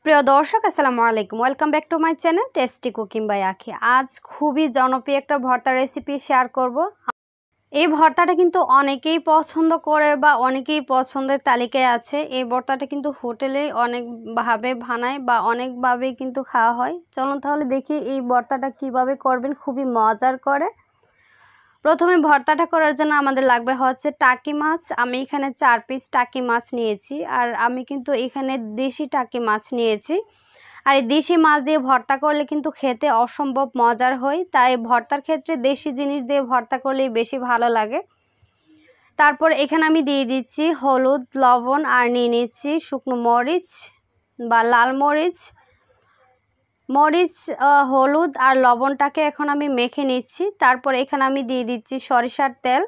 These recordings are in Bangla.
প্রিয় দর্শক আসসালামু আলাইকুম, welcome back to my channel tasty cooking by Akhi. আজ খুবই জনপ্রিয় একটা ভর্তা রেসিপি শেয়ার করব। এই ভর্তাটা কিন্তু অনেকেই পছন্দ করে বা অনেকেই পছন্দের তালিকায় আছে। এই ভর্তাটা কিন্তু হোটেলে অনেকভাবে বানায় বা অনেকভাবেই কিন্তু খাওয়া হয়। চলুন তাহলে দেখি এই ভর্তাটা কিভাবে করবেন, খুবই মজার করে। প্রথমে ভর্তাটা করার জন্য আমাদের লাগবে হচ্ছে টাকি মাছ। আমি এখানে 4 পিস টাকি মাছ নিয়েছি, আর আমি কিন্তু এখানে দেশি টাকি মাছ নিয়েছি। আর এই দেশি মাছ দিয়ে ভর্তা করলে কিন্তু খেতে অসম্ভব মজার হয়, তাই ভর্তার ক্ষেত্রে দেশি জিনিস দিয়ে ভর্তা করলেই বেশি ভালো লাগে। তারপর এখানে আমি দিয়ে দিচ্ছি হলুদ, লবণ, আর নিয়ে নিচ্ছি শুকনো মরিচ বা লাল মরিচ। হলুদ আর লবণটাকে এখন আমি মেখে নিচ্ছি। তারপর এখানে আমি দিয়ে দিচ্ছি সরিষার তেল।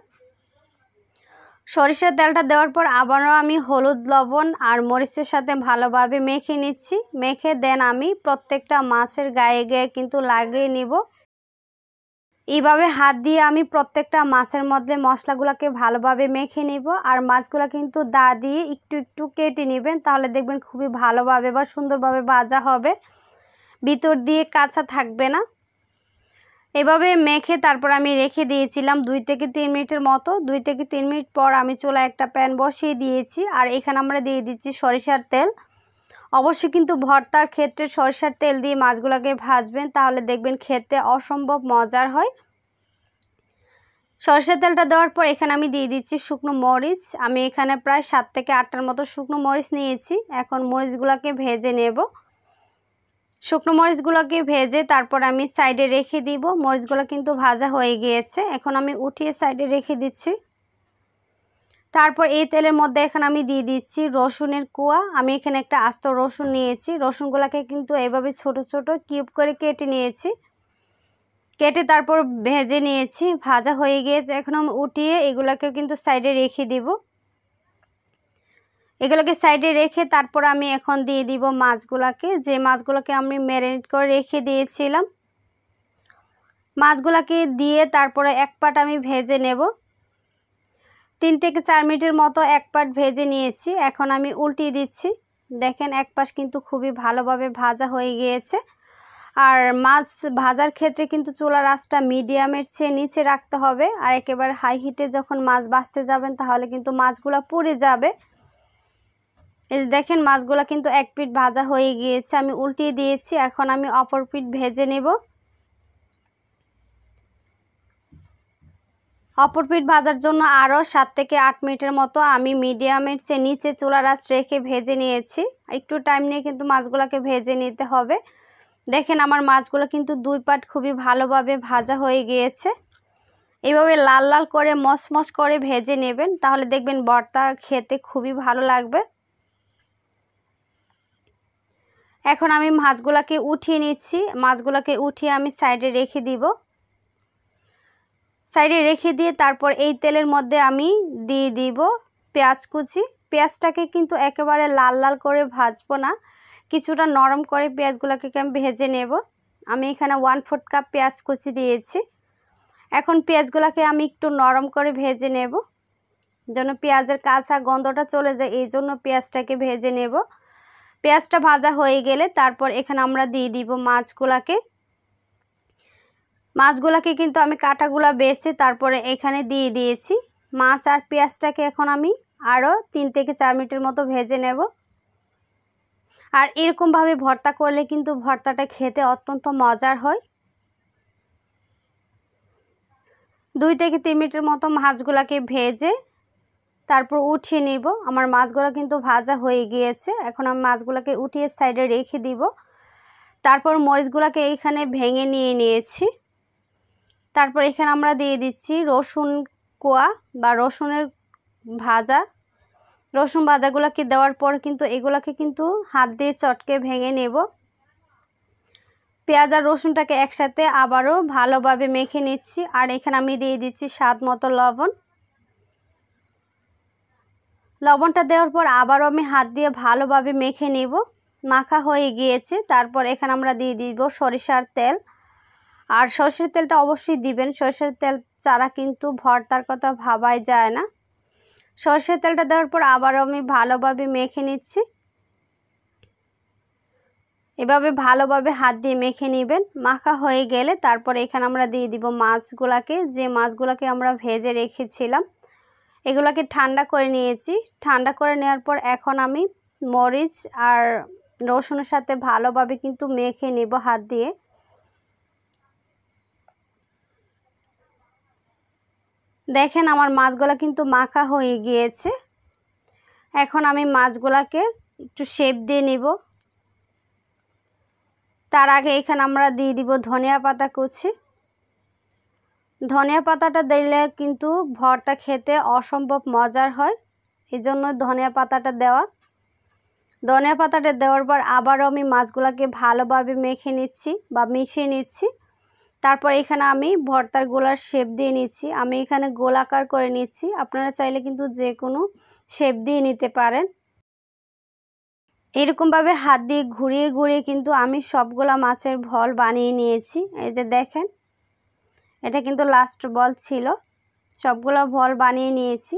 সরিষার তেলটা দেওয়ার পর আবারও আমি হলুদ, লবণ আর মরিচের সাথে ভালোভাবে মেখে নিচ্ছি। মেখে দেন আমি প্রত্যেকটা মাছের গায়ে গায়ে কিন্তু লাগিয়ে নিব। এইভাবে হাত দিয়ে আমি প্রত্যেকটা মাছের মধ্যে মশলাগুলোকে ভালোভাবে মেখে নিব। আর মাছগুলো কিন্তু দা দিয়ে একটু একটু কেটে নেবেন, তাহলে দেখবেন খুবই ভালোভাবে বা সুন্দরভাবে ভাজা হবে, ভিতর দিয়ে কাঁচা থাকবে না। এভাবে মেখে তারপর আমি রেখে দিয়েছিলাম 2 থেকে 3 মিনিটের মতো। 2 থেকে 3 মিনিট পর আমি চুলায় একটা প্যান বসিয়ে দিয়েছি, আর এখানে আমরা দিয়ে দিচ্ছি সরিষার তেল। অবশ্যই কিন্তু ভর্তার ক্ষেত্রে সরিষার তেল দিয়ে মাছগুলোকে ভাজবেন, তাহলে দেখবেন খেতে অসম্ভব মজার হয়। সরিষার তেলটা দেওয়ার পর এখানে আমি দিয়ে দিচ্ছি শুকনো মরিচ। আমি এখানে প্রায় 7 থেকে 8টার মতো শুকনো মরিচ নিয়েছি। এখন মরিচগুলোকে ভেজে নেব। শুকনো মরিচগুলোকে ভেজে তারপর আমি সাইডে রেখে দিব। মরিচগুলো কিন্তু ভাজা হয়ে গিয়েছে, এখন আমি উঠিয়ে সাইডে রেখে দিচ্ছি। তারপর এই তেলের মধ্যে এখানে আমি দিয়ে দিচ্ছি রসুনের কোয়া। আমি এখানে একটা আস্ত রসুন নিয়েছি। রসুনগুলোকে কিন্তু এভাবে ছোট ছোট কিউব করে কেটে নিয়েছি। কেটে তারপর ভেজে নিয়েছি। ভাজা হয়ে গিয়েছে, এখন আমি উঠিয়ে এগুলোকে কিন্তু সাইডে রেখে দিব। এগুলোকে সাইডে রেখে তারপর আমি এখন দিয়ে দিব মাছগুলোকে, যে মাছগুলোকে আমি ম্যারিনেট করে রেখে দিয়েছিলাম। মাছগুলোকে দিয়ে তারপরে এক পাট আমি ভেজে নেব। 3 থেকে 4 মিনিটের মতো এক পাট ভেজে নিয়েছি। এখন আমি উল্টিয়ে দিচ্ছি। দেখেন এক পাশ কিন্তু খুবই ভালোভাবে ভাজা হয়ে গিয়েছে। আর মাছ ভাজার ক্ষেত্রে কিন্তু চুলার আঁচটা মিডিয়ামের চেয়ে নিচে রাখতে হবে। আর একেবারে হাই হিটে যখন মাছ ভাজতে যাবেন তাহলে কিন্তু মাছগুলো পুড়ে যাবে। এই যে দেখেন মাছগুলো কিন্তু এক পিঠ ভাজা হয়ে গিয়েছে, আমি উল্টিয়ে দিয়েছি। এখন আমি অপর পিঠ ভেজে নেব। অপর পিঠ ভাজার জন্য আরও 7 থেকে 8 মিনিটের মতো আমি মিডিয়ামের চেয়ে নিচে চুলার আঁচ রেখে ভেজে নিয়েছি। একটু টাইম নিয়ে কিন্তু মাছগুলোকে ভেজে নিতে হবে। দেখেন আমার মাছগুলো কিন্তু 2 পাট খুবই ভালোভাবে ভাজা হয়ে গিয়েছে। এইভাবে লাল লাল করে মচমচ করে ভেজে নেবেন, তাহলে দেখবেন ভর্তা খেতে খুবই ভালো লাগবে। এখন আমি মাছগুলোকে উঠিয়ে নিচ্ছি। মাছগুলোকে উঠিয়ে আমি সাইডে রেখে দিব। সাইডে রেখে দিয়ে তারপর এই তেলের মধ্যে আমি দিয়ে দিব পেঁয়াজ কুচি। পেঁয়াজটাকে কিন্তু একেবারে লাল লাল করে ভাজবো না, কিছুটা নরম করে পেঁয়াজগুলোকে আমি ভেজে নেব। আমি এখানে 1/4 কাপ পেঁয়াজ কুচি দিয়েছি। এখন পেঁয়াজগুলোকে আমি একটু নরম করে ভেজে নেব, যেন পেঁয়াজের কাঁচা গন্ধটা চলে যায়, এই জন্য পেঁয়াজটাকে ভেজে নেব। পেঁয়াজটা ভাজা হয়ে গেলে তারপর এখানে আমরা দিয়ে দিব মাছগুলোকে। মাছগুলোকে কিন্তু আমি কাটাগুলো বেছে তারপরে এখানে দিয়ে দিয়েছি। মাছ আর পেঁয়াজটাকে এখন আমি আরও 3 থেকে 4 মিনিটের মতো ভেজে নেব। আর এরকমভাবে ভর্তা করলে কিন্তু ভর্তাটা খেতে অত্যন্ত মজার হয়। 2 থেকে 3 মিনিটের মতো মাছগুলোকে ভেজে তারপর উঠিয়ে নিব। আমার মাছগুলো কিন্তু ভাজা হয়ে গিয়েছে, এখন আমি মাছগুলোকে উঠিয়ে সাইডে রেখে দিব। তারপর মরিচগুলোকে এইখানে ভেঙে নিয়ে নিয়েছি। তারপর এখানে আমরা দিয়ে দিচ্ছি রসুন কোয়া বা রসুনের ভাজা। রসুন ভাজাগুলোকে দেওয়ার পর কিন্তু এগুলোকে কিন্তু হাত দিয়ে চটকে ভেঙে নেব। পেঁয়াজ আর রসুনটাকে একসাথে আবারও ভালোভাবে মেখে নিচ্ছি। আর এখানে আমি দিয়ে দিচ্ছি স্বাদ মতো লবণ। লবণটা দেওয়ার পর আবারও আমি হাত দিয়ে ভালোভাবে মেখে নেব। মাখা হয়ে গিয়েছে, তারপর এখানে আমরা দিয়ে দিব সরিষার তেল। আর সরষের তেলটা অবশ্যই দিবেন, সরষের তেল ছাড়া কিন্তু ভর্তার কথা ভাবাই যায় না। সরষের তেলটা দেওয়ার পর আবারও আমি ভালোভাবে মেখে নিচ্ছি। এভাবে ভালোভাবে হাত দিয়ে মেখে নেবেন। মাখা হয়ে গেলে তারপরে এখানে আমরা দিয়ে দিব মাছগুলাকে, যে মাছগুলাকে আমরা ভেজে রেখেছিলাম। এগুলাকে ঠান্ডা করে নিয়েছি। ঠান্ডা করে নেওয়ার পর এখন আমি মরিচ আর রসুনের সাথে ভালোভাবে কিন্তু মেখে নেব হাত দিয়ে। দেখেন আমার মাছগুলা কিন্তু মাখা হয়ে গিয়েছে। এখন আমি মাছগুলাকে একটু শেপ দিয়ে নিব। তার আগে এখানে আমরা দিয়ে দিব ধনিয়া পাতা কুচি। ধনিয়া পাতাটা দিলে কিন্তু ভর্তা খেতে অসম্ভব মজার হয়, এই জন্য ধনিয়া পাতাটা দেওয়া। ধনিয়া পাতাটা দেওয়ার পর আবারও আমি মাছগুলোকে ভালোভাবে মেখে নিচ্ছি বা মিশিয়ে নিচ্ছি। তারপর এখানে আমি ভর্তার গোলার শেপ দিয়ে নিচ্ছি। আমি এখানে গোলাকার করে নিচ্ছি, আপনারা চাইলে কিন্তু যে কোনো শেপ দিয়ে নিতে পারেন। এরকমভাবে হাত দিয়ে ঘুরিয়ে ঘুরিয়ে কিন্তু আমি সবগুলা মাছের ভল বানিয়ে নিয়েছি। এই যে দেখেন, এটা কিন্তু লাস্ট বল ছিল। সবগুলো ভল বানিয়ে নিয়েছি।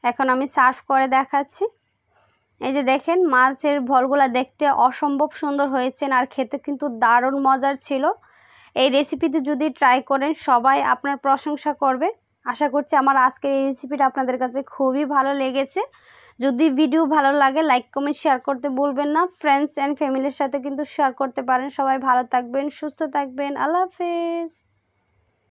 এখন আমি সার্ভ করে দেখাচ্ছি। এই যে দেখেন মাছের ভলগুলা দেখতে অসম্ভব সুন্দর হয়েছে আর খেতে কিন্তু দারুণ মজার ছিল। এই রেসিপিতে যদি ট্রাই করেন সবাই আপনার প্রশংসা করবে। আশা করছি আমার আজকের এই রেসিপিটা আপনাদের কাছে খুবই ভালো লেগেছে। যদি ভিডিও ভালো লাগে লাইক কমেন্ট শেয়ার করতে ভুলবেন না। ফ্রেন্ডস অ্যান্ড ফ্যামিলির সাথে কিন্তু শেয়ার করতে পারেন। সবাই ভালো থাকবেন, সুস্থ থাকবেন। আল্লাহ হাফেজ।